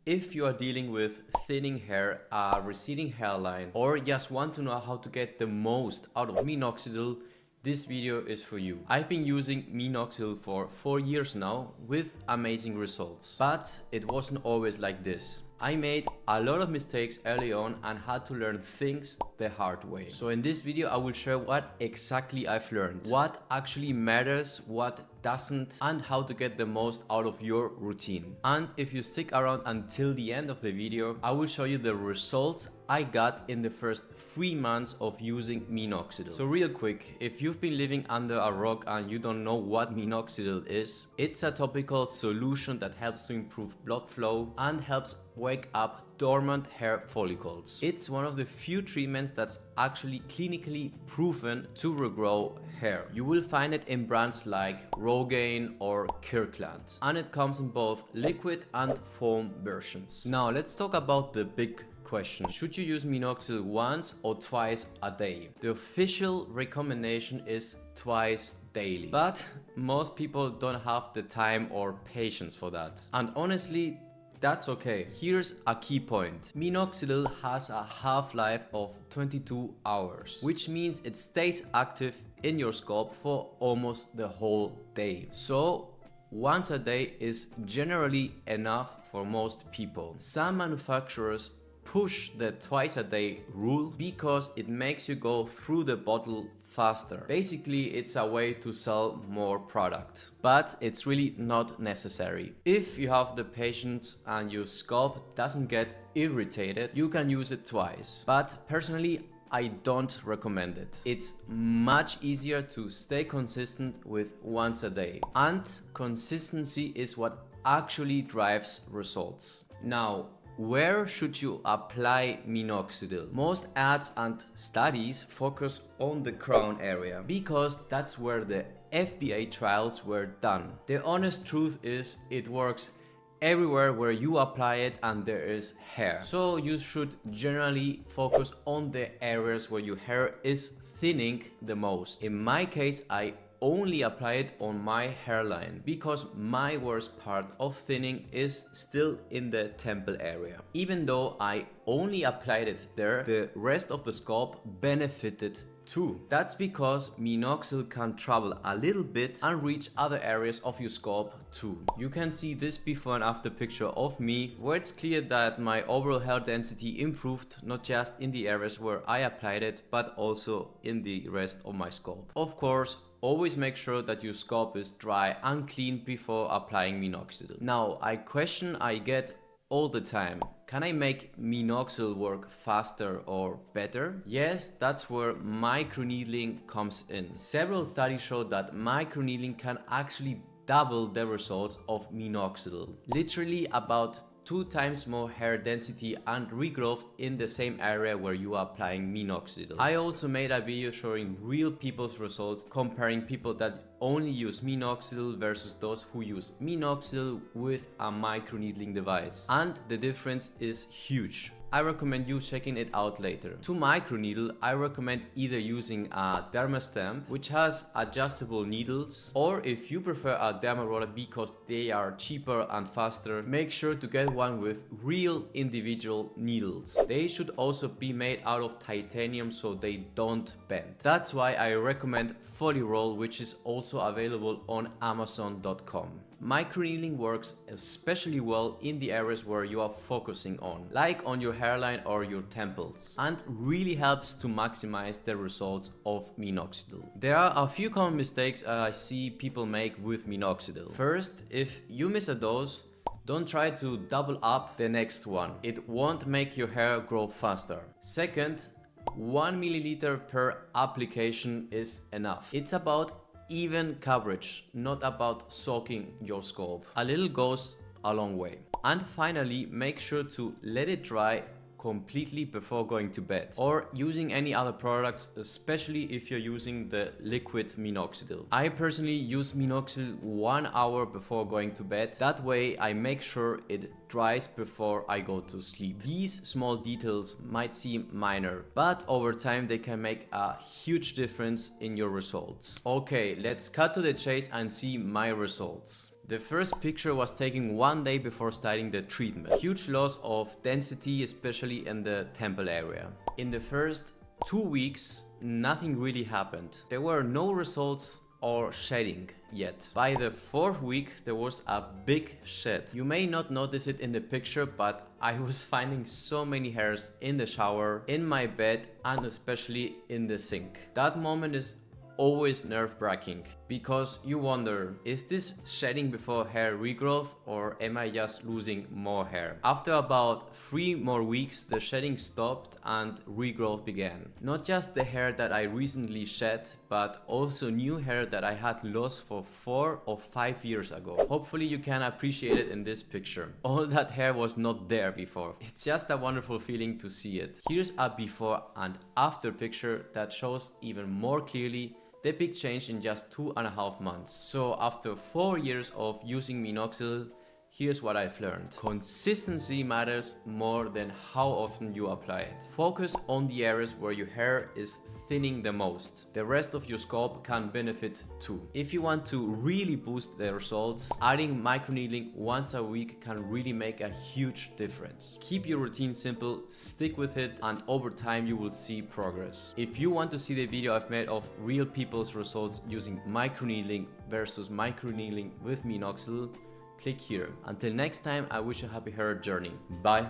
If you are dealing with thinning hair, a receding hairline, or just want to know how to get the most out of Minoxidil, this video is for you. I've been using Minoxidil for 4 years now with amazing results, but it wasn't always like this. I made a lot of mistakes early on and had to learn things the hard way. So in this video I will share what exactly I've learned, what actually matters, what doesn't, and how to get the most out of your routine. And if you stick around until the end of the video, I will show you the results I got in the first 3 months of using Minoxidil. So real quick, if you've been living under a rock and you don't know what Minoxidil is, it's a topical solution that helps to improve blood flow and helps wake up dormant hair follicles. It's one of the few treatments that's actually clinically proven to regrow hair. You will find it in brands like Rogaine or Kirkland, and it comes in both liquid and foam versions. Now let's talk about the big question. Should you use Minoxidil once or twice a day? The official recommendation is twice daily, but most people don't have the time or patience for that. And honestly, that's okay. Here's a key point. Minoxidil has a half-life of 22 hours, which means it stays active in your scalp for almost the whole day. So once a day is generally enough for most people. Some manufacturers push the twice a day rule because it makes you go through the bottle faster. Basically, it's a way to sell more product, but it's really not necessary. If you have the patience and your scalp doesn't get irritated, you can use it twice. But personally, I don't recommend it. It's much easier to stay consistent with once a day, and consistency is what actually drives results. Now, where should you apply Minoxidil? Most ads and studies focus on the crown area because that's where the FDA trials were done. The honest truth is it works everywhere where you apply it and there is hair. So you should generally focus on the areas where your hair is thinning the most. In my case, I only apply it on my hairline because my worst part of thinning is still in the temple area. Even though I only applied it there, the rest of the scalp benefited too. That's because Minoxidil can travel a little bit and reach other areas of your scalp too. You can see this before and after picture of me, where it's clear that my overall hair density improved, not just in the areas where I applied it, but also in the rest of my scalp. Of course, always make sure that your scalp is dry and clean before applying Minoxidil. Now, a question I get all the time: can I make Minoxidil work faster or better? Yes, that's where microneedling comes in. Several studies show that microneedling can actually double the results of Minoxidil. Literally about 2 times more hair density and regrowth in the same area where you are applying Minoxidil. I also made a video showing real people's results, comparing people that only use Minoxidil versus those who use Minoxidil with a microneedling device. And the difference is huge. I recommend you checking it out later. To microneedle, I recommend either using a Derma stem, which has adjustable needles, or if you prefer a Derma roller because they are cheaper and faster, make sure to get one with real individual needles. They should also be made out of titanium so they don't bend. That's why I recommend Roll, which is also available on Amazon.com. Microneedling works especially well in the areas where you are focusing on, like on your hairline or your temples, and really helps to maximize the results of Minoxidil. There are a few common mistakes I see people make with Minoxidil. First, if you miss a dose, don't try to double up the next one. It won't make your hair grow faster. Second, 1 milliliter per application is enough. It's about even coverage, not about soaking your scalp. A little goes a long way. And finally, make sure to let it dry completely before going to bed or using any other products, especially if you're using the liquid Minoxidil. I personally use Minoxidil 1 hour before going to bed. That way I make sure it dries before I go to sleep. These small details might seem minor, but over time they can make a huge difference in your results. Okay, let's cut to the chase and see my results. The first picture was taken 1 day before starting the treatment. Huge loss of density, especially in the temple area. In the first 2 weeks, nothing really happened. There were no results or shedding yet. By the 4th week, there was a big shed. You may not notice it in the picture, but I was finding so many hairs in the shower, in my bed, and especially in the sink. That moment is always nerve-wracking because you wonder, is this shedding before hair regrowth or am I just losing more hair? After about 3 more weeks, the shedding stopped and regrowth began. Not just the hair that I recently shed, but also new hair that I had lost for 4 or 5 years ago. Hopefully you can appreciate it in this picture. All that hair was not there before. It's just a wonderful feeling to see it. Here's a before and after picture that shows even more clearly the big change in just 2.5 months. So after 4 years of using Minoxidil, here's what I've learned. Consistency matters more than how often you apply it. Focus on the areas where your hair is thinning the most. The rest of your scalp can benefit too. If you want to really boost the results, adding microneedling once a week can really make a huge difference. Keep your routine simple, stick with it, and over time you will see progress. If you want to see the video I've made of real people's results using microneedling versus microneedling with Minoxidil, click here. Until next time, I wish you a happy hair journey. Bye.